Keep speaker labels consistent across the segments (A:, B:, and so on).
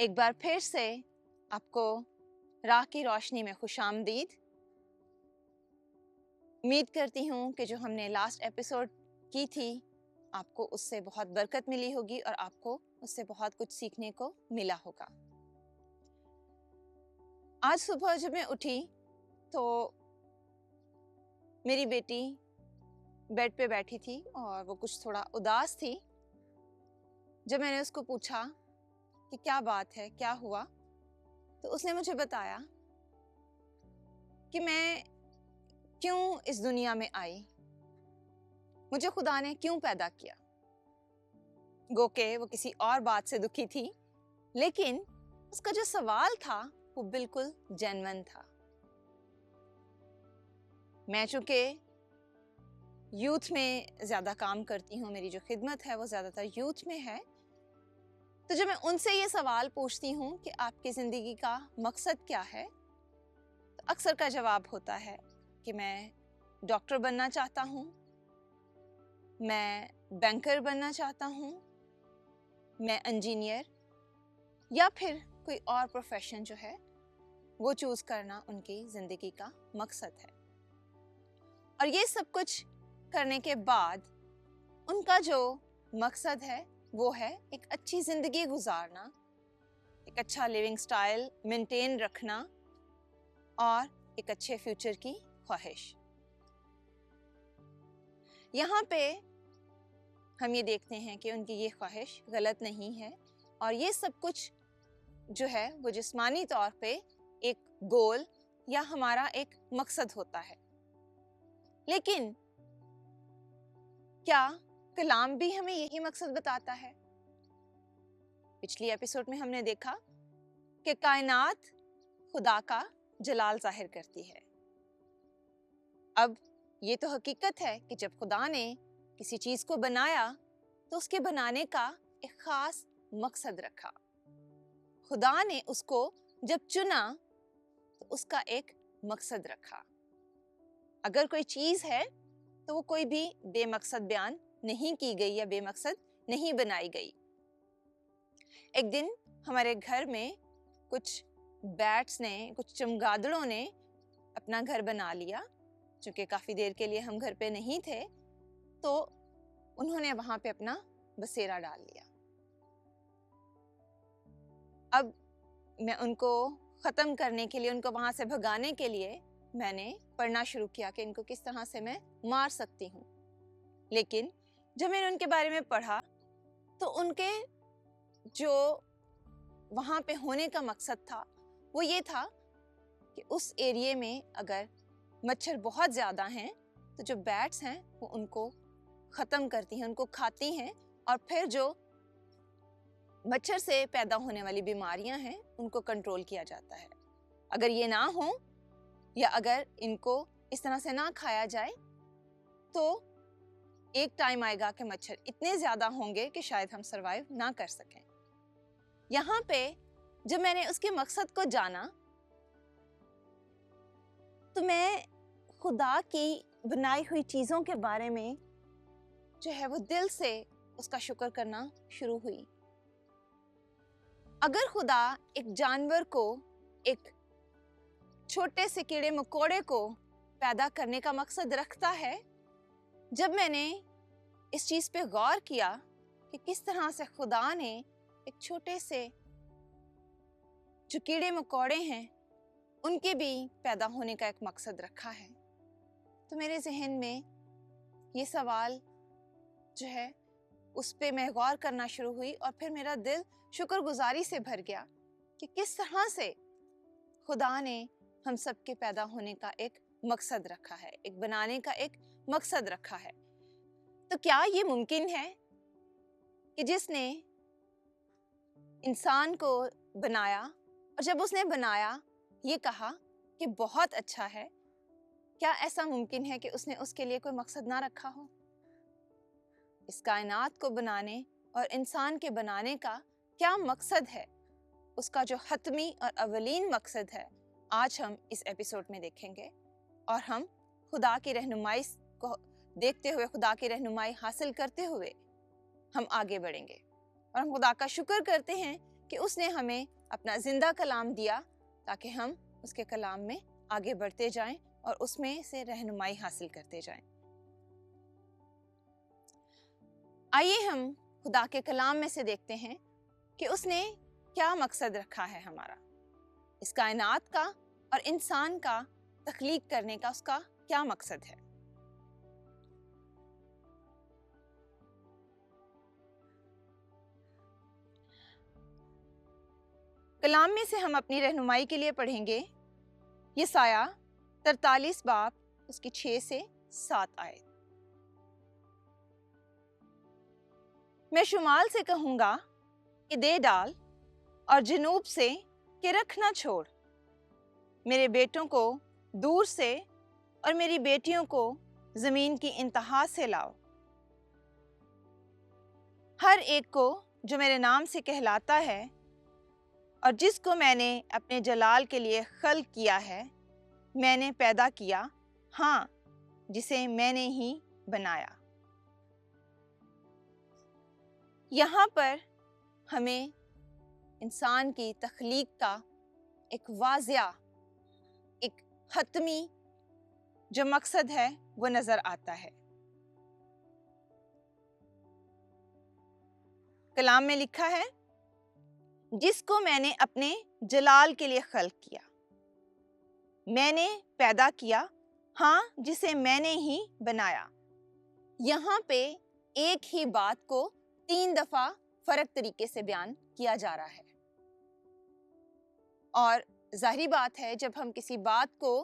A: एक बार फिर से आपको राह की रोशनी में खुशामदीद। उम्मीद करती हूँ कि जो हमने लास्ट एपिसोड की थी आपको उससे बहुत बरकत मिली होगी और आपको उससे बहुत कुछ सीखने को मिला होगा। आज सुबह जब मैं उठी तो मेरी बेटी बेड पे बैठी थी और वो कुछ थोड़ा उदास थी। जब मैंने उसको पूछा कि क्या बात है, क्या हुआ, तो उसने मुझे बताया कि मैं क्यों इस दुनिया में आई, मुझे खुदा ने क्यों पैदा किया। गो के वो किसी और बात से दुखी थी, लेकिन उसका जो सवाल था वो बिल्कुल जेन्युइन था। मैं चूंकि यूथ में ज्यादा काम करती हूँ, मेरी जो खिदमत है वो ज्यादातर यूथ में है, तो जब मैं उनसे ये सवाल पूछती हूँ कि आपकी जिंदगी का मकसद क्या है, तो अक्सर का जवाब होता है कि मैं डॉक्टर बनना चाहता हूँ, मैं बैंकर बनना चाहता हूँ, मैं इंजीनियर, या फिर कोई और प्रोफेशन जो है वो चूज करना उनकी जिंदगी का मकसद है। और ये सब कुछ करने के बाद उनका जो मकसद है वो है एक अच्छी जिंदगी गुजारना, एक अच्छा लिविंग स्टाइल मेंटेन रखना और एक अच्छे फ्यूचर की ख्वाहिश। यहाँ पे हम ये देखते हैं कि उनकी ये ख्वाहिश गलत नहीं है और ये सब कुछ जो है वो जिस्मानी तौर पे एक गोल या हमारा एक मकसद होता है। लेकिन क्या कलाम भी हमें यही मकसद बताता है? पिछली एपिसोड में हमने देखा कि कायनात खुदा का जलाल जाहिर करती है। अब ये तो हकीकत है कि जब खुदा ने किसी चीज को बनाया तो उसके बनाने का एक खास मकसद रखा। खुदा ने उसको जब चुना तो उसका एक मकसद रखा। अगर कोई चीज है तो वो कोई भी बेमकसद बयान नहीं की गई या बेमकसद नहीं बनाई गई। एक दिन हमारे घर में कुछ बैट्स ने, कुछ चमगादड़ों ने अपना घर बना लिया। चूंकि काफी देर के लिए हम घर पे नहीं थे तो उन्होंने वहां पे अपना बसेरा डाल लिया। अब मैं उनको खत्म करने के लिए, उनको वहां से भगाने के लिए मैंने पढ़ना शुरू किया कि इनको किस तरह से मैं मार सकती हूँ। लेकिन जब मैंने उनके बारे में पढ़ा तो उनके जो वहां पे होने का मकसद था वो ये था कि उस एरिया में अगर मच्छर बहुत ज्यादा हैं तो जो बैट्स हैं वो उनको खत्म करती हैं, उनको खाती हैं और फिर जो मच्छर से पैदा होने वाली बीमारियां हैं उनको कंट्रोल किया जाता है। अगर ये ना हो या अगर इनको इस तरह से ना खाया जाए तो एक टाइम आएगा कि मच्छर इतने ज्यादा होंगे कि शायद हम सरवाइव ना कर सकें। यहाँ पे जब मैंने उसके मकसद को जाना तो मैं खुदा की बनाई हुई चीजों के बारे में जो है वो दिल से उसका शुक्र करना शुरू हुई। अगर खुदा एक जानवर को, एक छोटे से कीड़े मकोड़े को पैदा करने का मकसद रखता है, जब मैंने इस चीज पे गौर किया कि किस तरह से खुदा ने एक छोटे से जो कीड़े मकोड़े हैं उनके भी पैदा होने का एक मकसद रखा है, तो मेरे जहन में ये सवाल जो है उस पे मैं गौर करना शुरू हुई और फिर मेरा दिल शुक्रगुजारी से भर गया कि किस तरह से खुदा ने हम सबके पैदा होने का एक मकसद रखा है, एक बनाने का एक मकसद रखा है। तो क्या ये मुमकिन है कि जिसने इंसान को बनाया और जब उसने बनाया ये कहा कि बहुत अच्छा है, क्या ऐसा मुमकिन है कि उसने उसके लिए कोई मकसद ना रखा हो? इस कायनात को बनाने और इंसान के बनाने का क्या मकसद है, उसका जो हतमी और अवलीन मकसद है, आज हम इस एपिसोड में देखेंगे और हम खुदा की रहनुमाई को देखते हुए, खुदा की रहनुमाई हासिल करते हुए हम आगे बढ़ेंगे। और हम खुदा का शुक्र करते हैं कि उसने हमें अपना जिंदा कलाम दिया ताकि हम उसके कलाम में आगे बढ़ते जाएं और उसमें से रहनुमाई हासिल करते जाएं। आइए हम खुदा के कलाम में से देखते हैं कि उसने क्या मकसद रखा है हमारा, इस कायनात का और इंसान का तख्लीक करने का उसका क्या मकसद है। कलाम में से हम अपनी रहनुमाई के लिए पढ़ेंगे यसाया 43 बाब उसकी 6 से 7 आयत। मैं शुमाल से कहूंगा कि दे डाल और जनूब से कि रख ना छोड़। मेरे बेटों को दूर से और मेरी बेटियों को जमीन की इंतहा से लाओ। हर एक को जो मेरे नाम से कहलाता है और जिसको मैंने अपने जलाल के लिए खल्क किया है, मैंने पैदा किया, हाँ, जिसे मैंने ही बनाया। यहाँ पर हमें इंसान की तख्लीक का एक वाज़िया, एक हतमी जो मकसद है वो नजर आता है। कलाम में लिखा है, जिसको मैंने अपने जलाल के लिए खल्क किया, मैंने पैदा किया, हाँ, जिसे मैंने ही बनाया। यहाँ पे एक ही बात को 3 दफा फर्क तरीके से बयान किया जा रहा है और जाहिर बात है जब हम किसी बात को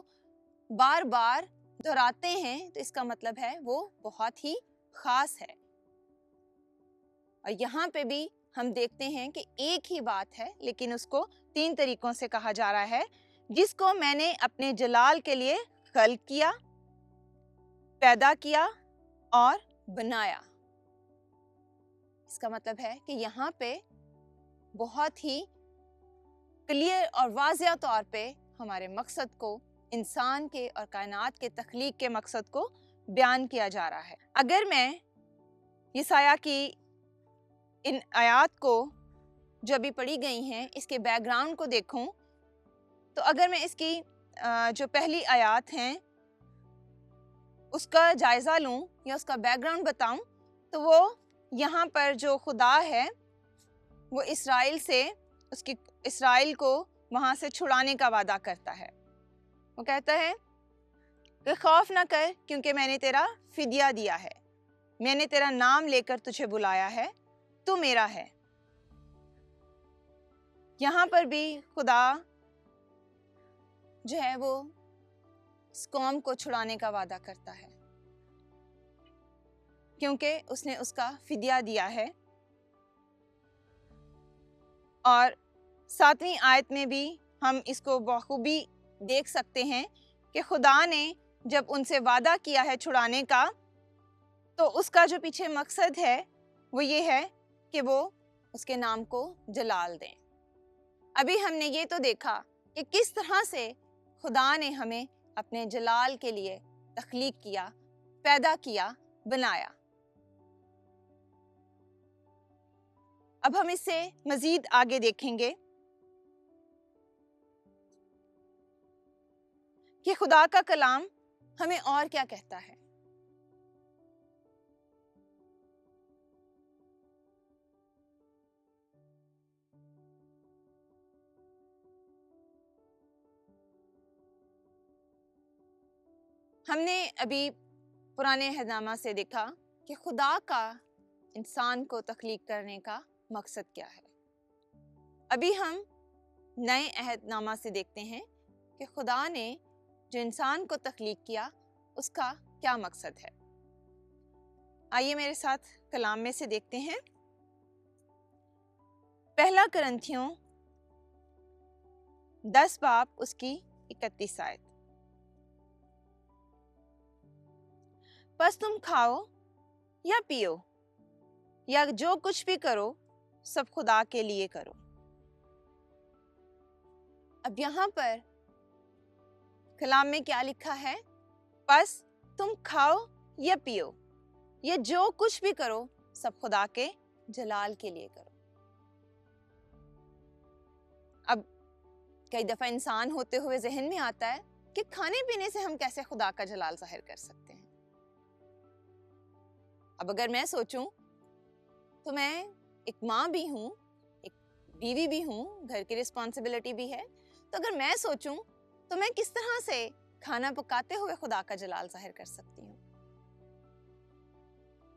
A: बार बार दोहराते हैं तो इसका मतलब है वो बहुत ही खास है। और यहाँ पे भी हम देखते हैं कि एक ही बात है लेकिन उसको 3 तरीकों से कहा जा रहा है, जिसको मैंने अपने जलाल के लिए खल्क किया, पैदा किया और बनाया। इसका मतलब है कि यहाँ पे बहुत ही क्लियर और वाज़िया तौर पे हमारे मकसद को, इंसान के और कायनात के तख्लीक के मकसद को बयान किया जा रहा है। अगर मैं यसाया की इन आयात को जो अभी पढ़ी गई हैं इसके बैकग्राउंड को देखूं तो अगर मैं इसकी जो पहली आयात हैं उसका जायज़ा लूं या उसका बैकग्राउंड बताऊं तो वो यहाँ पर जो खुदा है वो इसराइल को वहाँ से छुड़ाने का वादा करता है। वो कहता है कि खौफ ना कर क्योंकि मैंने तेरा फिदिया दिया है, मैंने तेरा नाम लेकर तुझे बुलाया है, तू मेरा है। यहाँ पर भी खुदा जो है वो इस कौम को छुड़ाने का वादा करता है क्योंकि उसने उसका फिदिया दिया है। और 7वीं आयत में भी हम इसको बखूबी देख सकते हैं कि खुदा ने जब उनसे वादा किया है छुड़ाने का तो उसका जो पीछे मकसद है वो ये है कि वो उसके नाम को जलाल दें। अभी हमने ये तो देखा कि किस तरह से खुदा ने हमें अपने जलाल के लिए तख्लीक किया, पैदा किया, बनाया। अब हम इससे मजीद आगे देखेंगे कि खुदा का कलाम हमें और क्या कहता है। हमने अभी पुराने अहदनामा से देखा कि खुदा का इंसान को तख्लीक करने का मकसद क्या है। अभी हम नए अहदनामा से देखते हैं कि खुदा ने जो इंसान को तख्लीक किया उसका क्या मकसद है। आइए मेरे साथ कलाम में से देखते हैं। पहला करंथियों 10 बाब उसकी 31 आयत। बस तुम खाओ या पियो या जो कुछ भी करो सब खुदा के लिए करो। अब यहाँ पर कलाम में क्या लिखा है? बस तुम खाओ या पियो या जो कुछ भी करो सब खुदा के जलाल के लिए करो। अब कई दफा इंसान होते हुए जहन में आता है कि खाने पीने से हम कैसे खुदा का जलाल जाहिर कर सकते हैं। अब अगर मैं सोचूं तो मैं एक माँ भी हूँ, एक बीवी भी हूँ, घर की रिस्पॉन्सिबिलिटी भी है। तो अगर मैं सोचूं तो मैं किस तरह से खाना पकाते हुए खुदा का जलाल जाहिर कर सकती हूँ।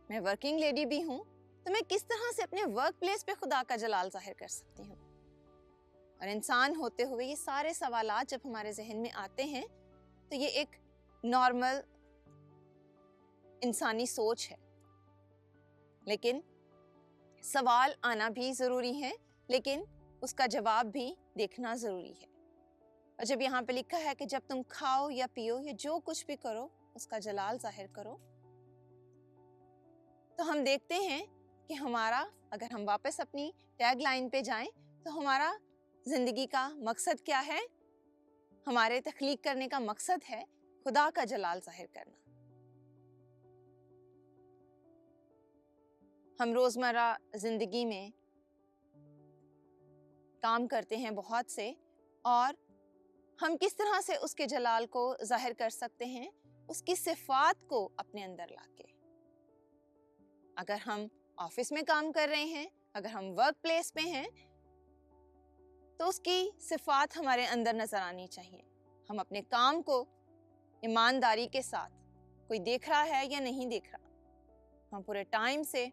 A: मैं वर्किंग लेडी भी हूँ, तो मैं किस तरह से अपने वर्क प्लेस पे खुदा का जलाल जाहिर कर सकती हूँ। और इंसान होते हुए ये सारे सवालात जब हमारे जहन में आते हैं तो ये एक नॉर्मल इंसानी सोच है, लेकिन सवाल आना भी जरूरी है, लेकिन उसका जवाब भी देखना जरूरी है। और जब यहाँ पे लिखा है कि जब तुम खाओ या पियो या जो कुछ भी करो उसका जलाल जाहिर करो, तो हम देखते हैं कि हमारा, अगर हम वापस अपनी टैग लाइन पे जाएं, तो हमारा जिंदगी का मकसद क्या है? हमारे तख्लीक करने का मकसद है खुदा का जलाल जाहिर करना। हम रोजमर्रा जिंदगी में काम करते हैं बहुत से, और हम किस तरह से उसके जलाल को जाहिर कर सकते हैं? उसकी सिफात को अपने अंदर लाके। अगर हम ऑफिस में काम कर रहे हैं, अगर हम वर्क प्लेस पे हैं, तो उसकी सिफात हमारे अंदर नजर आनी चाहिए। हम अपने काम को ईमानदारी के साथ, कोई देख रहा है या नहीं देख रहा, हम पूरे टाइम से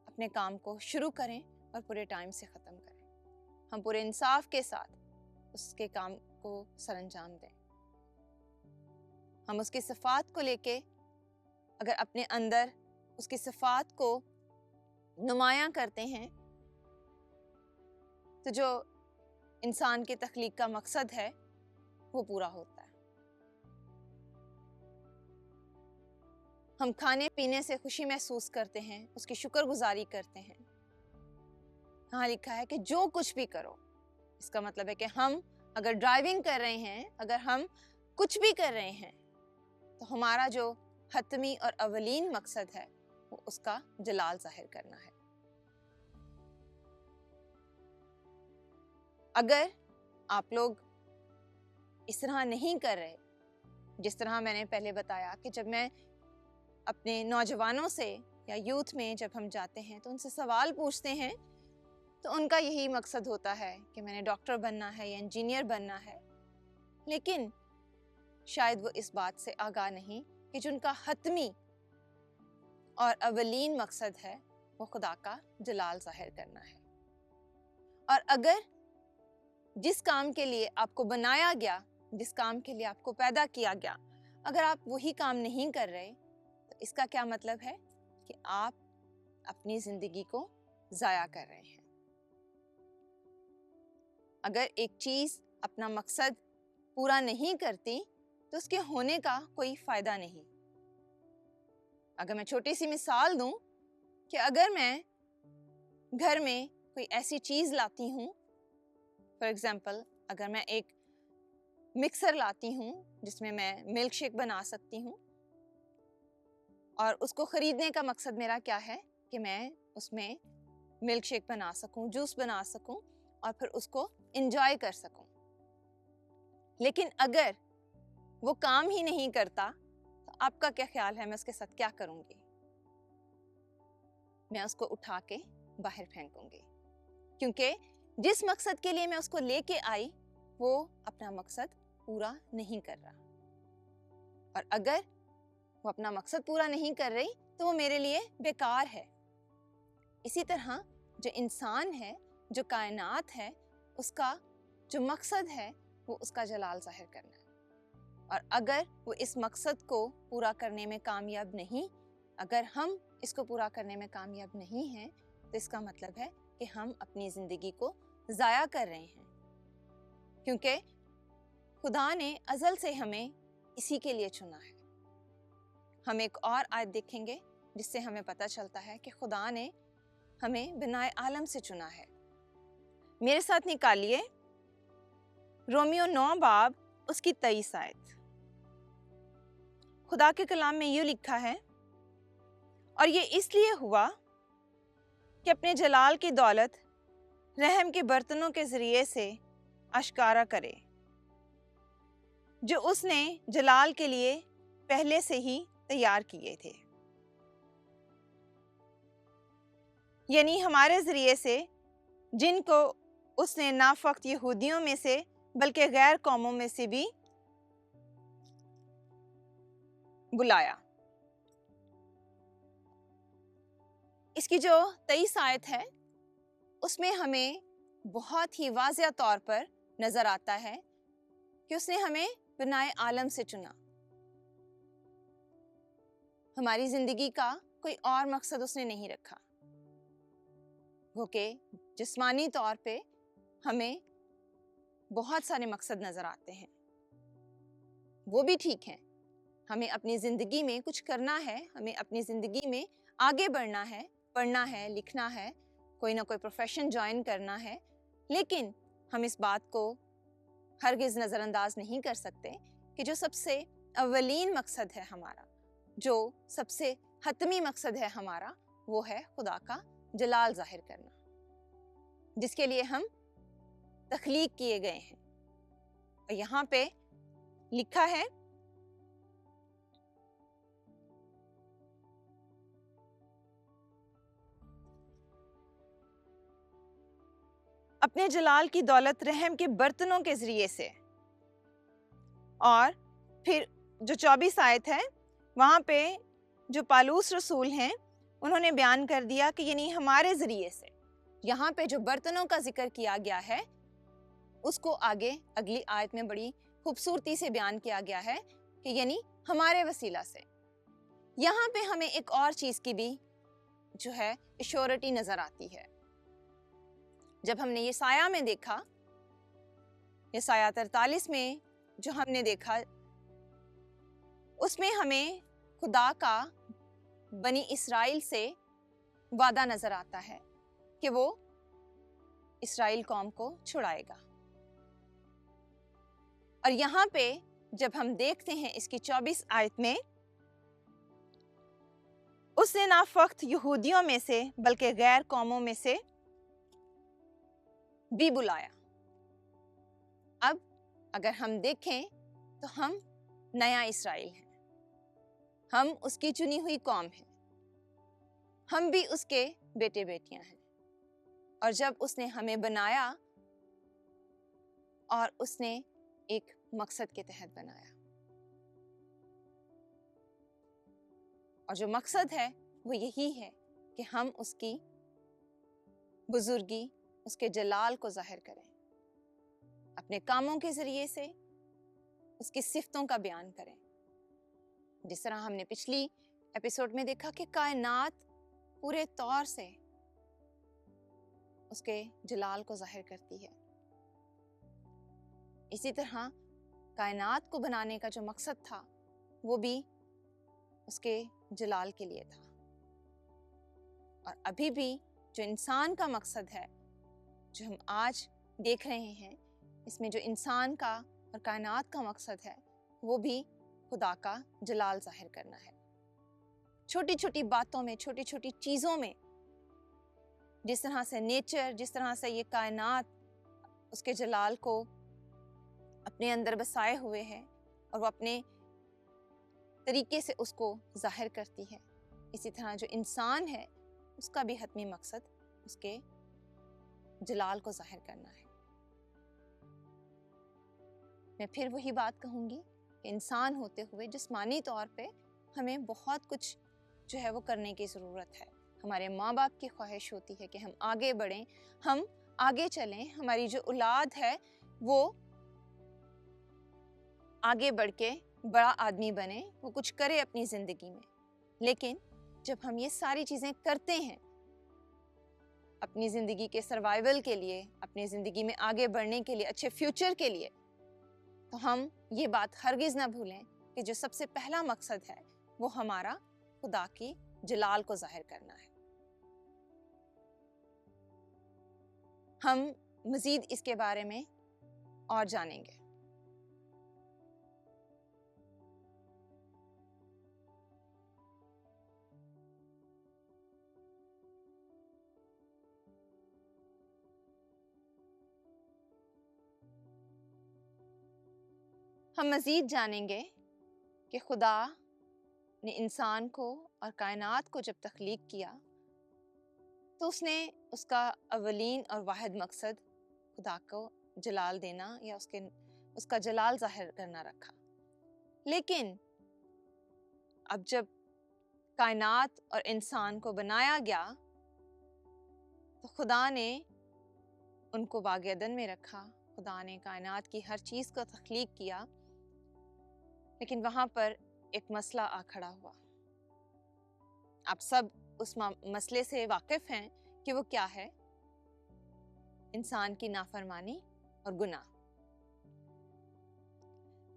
A: अपने काम को शुरू करें और पूरे टाइम से ख़त्म करें। हम पूरे इंसाफ के साथ उसके काम को सरअंजाम दें। हम उसकी सिफात को लेके अगर अपने अंदर उसकी सिफात को नुमायां करते हैं, तो जो इंसान के तख्लीक का मकसद है वो पूरा होता है। हम खाने पीने से खुशी महसूस करते हैं, उसकी शुक्रगुजारी करते हैं। यहाँ लिखा है कि जो कुछ भी करो, इसका मतलब है कि हम अगर ड्राइविंग कर रहे हैं, अगर हम कुछ भी कर रहे हैं, तो हमारा जो हतमी और अवलीन मकसद है वो उसका जलाल जाहिर करना है। अगर आप लोग इस तरह नहीं कर रहे, जिस तरह मैंने पहले बताया कि जब मैं अपने नौजवानों से या यूथ में जब हम जाते हैं तो उनसे सवाल पूछते हैं, तो उनका यही मकसद होता है कि मैंने डॉक्टर बनना है या इंजीनियर बनना है, लेकिन शायद वो इस बात से आगाह नहीं कि जो उनका हतमी और अवलीन मकसद है वो खुदा का जलाल जाहिर करना है। और अगर जिस काम के लिए आपको बनाया गया, जिस काम के लिए आपको पैदा किया गया, अगर आप वही काम नहीं कर रहे, तो इसका क्या मतलब है कि आप अपनी जिंदगी को जाया कर रहे हैं। अगर एक चीज अपना मकसद पूरा नहीं करती तो उसके होने का कोई फायदा नहीं। अगर मैं छोटी सी मिसाल दूं कि अगर मैं घर में कोई ऐसी चीज लाती हूं, फॉर एग्जाम्पल अगर मैं एक मिक्सर लाती हूं जिसमें मैं मिल्क शेक बना सकती हूं, और उसको खरीदने का मकसद मेरा क्या है कि मैं उसमें मिल्क शेक बना सकूं, जूस बना सकूं और फिर उसको एंजॉय कर सकूं। लेकिन अगर वो काम ही नहीं करता तो आपका क्या ख्याल है मैं उसके साथ क्या करूंगी? मैं उसको उठा के बाहर फेंकूंगी, क्योंकि जिस मकसद के लिए मैं उसको लेके आई वो अपना मकसद पूरा नहीं कर रहा। और अगर वो अपना मकसद पूरा नहीं कर रही तो वो मेरे लिए बेकार है। इसी तरह जो इंसान है, जो कायनात है, उसका जो मकसद है वो उसका जलाल जाहिर करना है। और अगर वो इस मकसद को पूरा करने में कामयाब नहीं, अगर हम इसको पूरा करने में कामयाब नहीं हैं, तो इसका मतलब है कि हम अपनी ज़िंदगी को ज़ाया कर रहे हैं, क्योंकि खुदा ने अज़ल से हमें इसी के लिए चुना है। हम एक और आयत देखेंगे जिससे हमें पता चलता है कि खुदा ने हमें बिनाए आलम से चुना है। मेरे साथ निकालिए रोमियो 9 बाब उसकी 23 आयत। खुदा के कलाम में यूं लिखा है, और ये इसलिए हुआ कि अपने जलाल की दौलत रहम के बर्तनों के जरिए से आश्कारा करे, जो उसने जलाल के लिए पहले से ही तैयार किए थे। यानी हमारे जरिए से जिनको उसने ना फक्त यहूदियों में से बल्कि गैर कौमों में से भी बुलाया। इसकी जो 23 आयत है उसमें हमें बहुत ही वाज़िया तौर पर नजर आता है कि उसने हमें बनाए आलम से चुना। हमारी जिंदगी का कोई और मकसद उसने नहीं रखा। वो के जिस्मानी तौर पे हमें बहुत सारे मकसद नजर आते हैं, वो भी ठीक है। हमें अपनी जिंदगी में कुछ करना है, हमें अपनी जिंदगी में आगे बढ़ना है, पढ़ना है, लिखना है, कोई ना कोई प्रोफेशन ज्वाइन करना है, लेकिन हम इस बात को हरगिज नज़रअंदाज नहीं कर सकते कि जो सबसे अवलीन मकसद है हमारा, जो सबसे हतमी मकसद है हमारा, वो है खुदा का जलाल जाहिर करना, जिसके लिए हम तख्लीक किए गए हैं। और यहाँ पे लिखा है अपने जलाल की दौलत रहम के बर्तनों के जरिए से। और फिर जो 24 आयत है वहाँ पे जो पालूस रसूल हैं उन्होंने बयान कर दिया कि यानी हमारे जरिए से। यहाँ पे जो बर्तनों का जिक्र किया गया है उसको आगे अगली आयत में बड़ी खूबसूरती से बयान किया गया है कि यानी हमारे वसीला से। यहाँ पे हमें एक और चीज की भी जो है श्योरिटी नजर आती है। जब हमने ये साया में देखा, ये साया 43 में जो हमने देखा, उसमें हमें खुदा का बनी इस्राइल से वादा नजर आता है कि वो इस्राइल कौम को छुड़ाएगा। और यहाँ पे जब हम देखते हैं इसकी 24 आयत में, उसने ना फक्त यहूदियों में से बल्कि गैर कौमों में से भी बुलाया। अब अगर हम देखें तो हम नया इस्राइल हैं, हम उसकी चुनी हुई कौम हैं, हम भी उसके बेटे बेटियां हैं। और जब उसने हमें बनाया और उसने एक मकसद के तहत बनाया, और जो मकसद है वो यही है कि हम उसकी बुजुर्गी, उसके जलाल को जाहिर करें, अपने कामों के जरिए से उसकी सिफतों का बयान करें। जिस तरह हमने पिछली एपिसोड में देखा कि कायनात पूरे तौर से उसके जलाल को जाहिर करती है, इसी तरह कायनात को बनाने का जो मकसद था वो भी उसके जलाल के लिए था। और अभी भी जो इंसान का मकसद है, जो हम आज देख रहे हैं, इसमें जो इंसान का और कायनात का मकसद है वो भी खुदा का जलाल जाहिर करना है। छोटी छोटी बातों में, छोटी छोटी चीज़ों में, जिस तरह से नेचर, जिस तरह से ये कायनात उसके जलाल को अपने अंदर बसाए हुए है और वो अपने तरीके से उसको जाहिर करती है, इसी तरह जो इंसान है उसका भी हतमी मकसद उसके जलाल को जाहिर करना है। मैं फिर वही बात कहूँगी कि इंसान होते हुए जिस्मानी तौर पे हमें बहुत कुछ जो है वो करने की ज़रूरत है। हमारे माँ बाप की ख्वाहिश होती है कि हम आगे बढ़ें, हम आगे चलें, हमारी जो औलाद है वो आगे बढ़ के बड़ा आदमी बने, वो कुछ करे अपनी ज़िंदगी में। लेकिन जब हम ये सारी चीज़ें करते हैं अपनी ज़िंदगी के सर्वाइवल के लिए, अपनी ज़िंदगी में आगे बढ़ने के लिए, अच्छे फ्यूचर के लिए, तो हम ये बात हरगिज़ ना भूलें कि जो सबसे पहला मकसद है वो हमारा खुदा की जलाल को जाहिर करना है। हम मज़ीद इसके बारे में और जानेंगे। हम मज़ीद जानेंगे कि खुदा ने इंसान को और कायनात को जब तख्लीक किया तो उसने उसका अवलीन और वाहिद मकसद खुदा को जलाल देना या उसका जलाल ज़ाहिर करना रखा। लेकिन अब जब कायनात और इंसान को बनाया गया तो खुदा ने उनको बाग़-ए-अदन में रखा। खुदा ने कायनात की हर चीज़ को तख्लीक किया, लेकिन वहाँ पर एक मसला आ खड़ा हुआ। आप सब उस मसले से वाकिफ़ हैं कि वो क्या है? इंसान की नाफरमानी और गुनाह।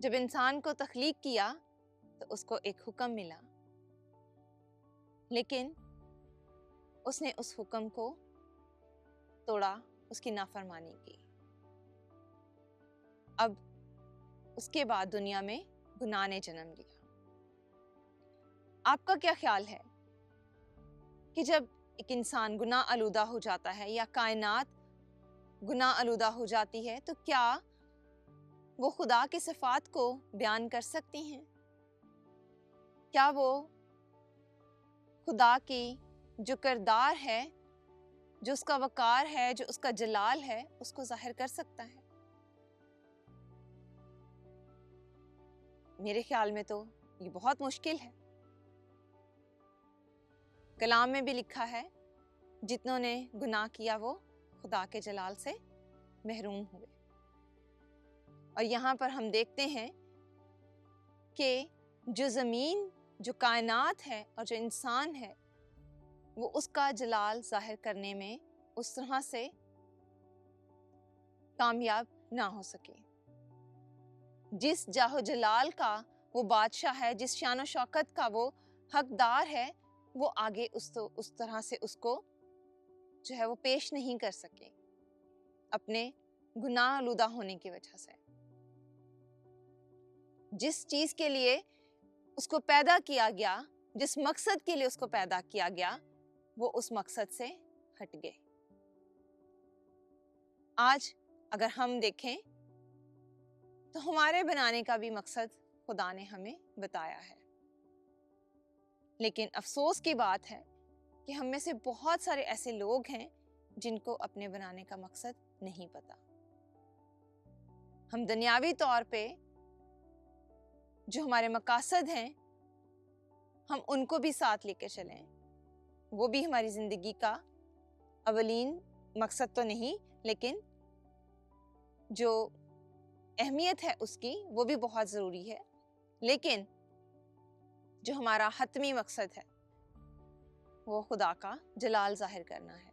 A: जब इंसान को तख्लीक किया तो उसको एक हुक्म मिला, लेकिन उसने उस हुक्म को तोड़ा, उसकी नाफरमानी की। अब उसके बाद दुनिया में गुनाह ने जन्म लिया। आपका क्या ख्याल है कि जब एक इंसान गुनाह आलूदा हो जाता है या कायनात गुनाह आलूदा हो जाती है तो क्या वो खुदा की सिफात को बयान कर सकती हैं? क्या वो खुदा की जो किरदार है, जो उसका वकार है, जो उसका जलाल है, उसको जाहिर कर सकता है? मेरे ख्याल में तो ये बहुत मुश्किल है। कलाम में भी लिखा है, जितनों ने गुनाह किया वो खुदा के जलाल से महरूम हुए। और यहाँ पर हम देखते हैं कि जो ज़मीन, जो कायनात है और जो इंसान है, वो उसका जलाल जाहिर करने में उस तरह से कामयाब ना हो सके। जिस जाहो जलाल का वो बादशाह है, जिस शान और शौकत का वो हकदार है, वो आगे उस तरह से उसको जो है वो पेश नहीं कर सके अपने गुनाह आलूदा होने की वजह से। जिस चीज के लिए उसको पैदा किया गया, जिस मकसद के लिए उसको पैदा किया गया, वो उस मकसद से हट गए। आज अगर हम देखें तो हमारे बनाने का भी मकसद खुदा ने हमें बताया है, लेकिन अफसोस की बात है कि हम में से बहुत सारे ऐसे लोग हैं जिनको अपने बनाने का मकसद नहीं पता। हम दुनियावी तौर पे जो हमारे मकासद हैं, हम उनको भी साथ लेके चलें। वो भी हमारी जिंदगी का अवलीन मकसद तो नहीं, लेकिन जो अहमियत है उसकी वो भी बहुत ज़रूरी है। लेकिन जो हमारा हतमी मकसद है वो खुदा का जलाल जाहिर करना है।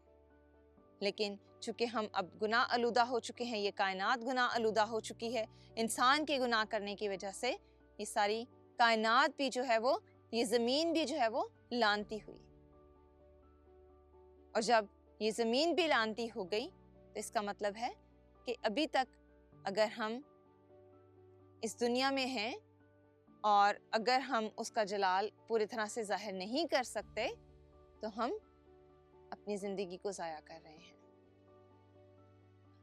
A: लेकिन चूंकि हम अब गुनाह आलूदा हो चुके हैं, ये कायनात गुनाह आलूदा हो चुकी है, इंसान के गुनाह करने की वजह से ये सारी कायनात भी जो है वो, ये ज़मीन भी जो है वो लानती हुई। और जब ये ज़मीन भी लानती हो गई तो इसका मतलब है कि अभी तक अगर हम इस दुनिया में हैं और अगर हम उसका जलाल पूरी तरह से जाहिर नहीं कर सकते तो हम अपनी ज़िंदगी को ज़ाया कर रहे हैं।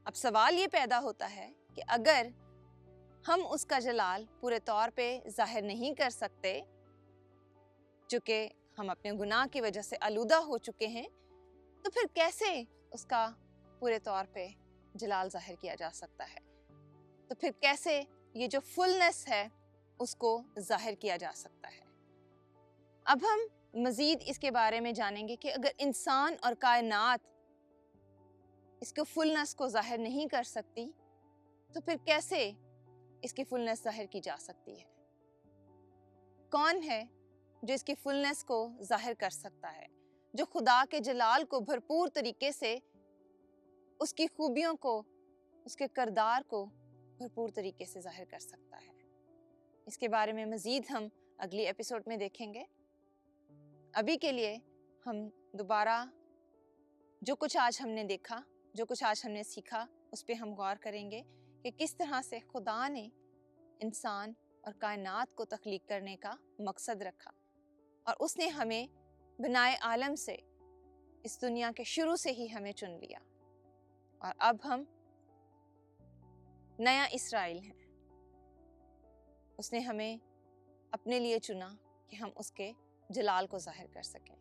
A: अब सवाल ये पैदा होता है कि अगर हम उसका जलाल पूरे तौर पे जाहिर नहीं कर सकते, चूँकि हम अपने गुनाह की वजह से आलूदा हो चुके हैं, तो फिर कैसे उसका पूरे तौर पे जलाल जाहिर किया जा सकता है? तो फिर कैसे ये जो फुलनेस है उसको जाहिर किया जा सकता है? अब हम मज़ीद इसके बारे में जानेंगे कि अगर इंसान और कायनात इसके फुलनेस को जाहिर नहीं कर सकती तो फिर कैसे इसकी फुलनेस जाहिर की जा सकती है? कौन है जो इसकी फुलनेस को जाहिर कर सकता है, जो खुदा के जलाल को भरपूर तरीके से, उसकी खूबियों को, उसके किरदार को भरपूर तरीके से जाहिर कर सकता है? इसके बारे में मज़ीद हम अगली एपिसोड में देखेंगे। अभी के लिए हम दोबारा जो कुछ आज हमने देखा, जो कुछ आज हमने सीखा, उस पर हम गौर करेंगे कि किस तरह से खुदा ने इंसान और कायनात को तख्लीक करने का मकसद रखा और उसने हमें बनाए आलम से, इस दुनिया के शुरू से ही हमें चुन लिया और अब हम नया इसराइल हैं। उसने हमें अपने लिए चुना कि हम उसके जलाल को जाहिर कर सकें।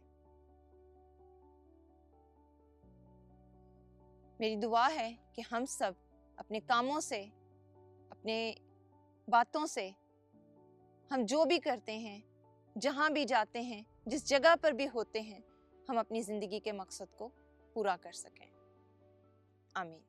A: मेरी दुआ है कि हम सब अपने कामों से, अपने बातों से, हम जो भी करते हैं, जहाँ भी जाते हैं, जिस जगह पर भी होते हैं, हम अपनी ज़िंदगी के मकसद को पूरा कर सकें। आमीन।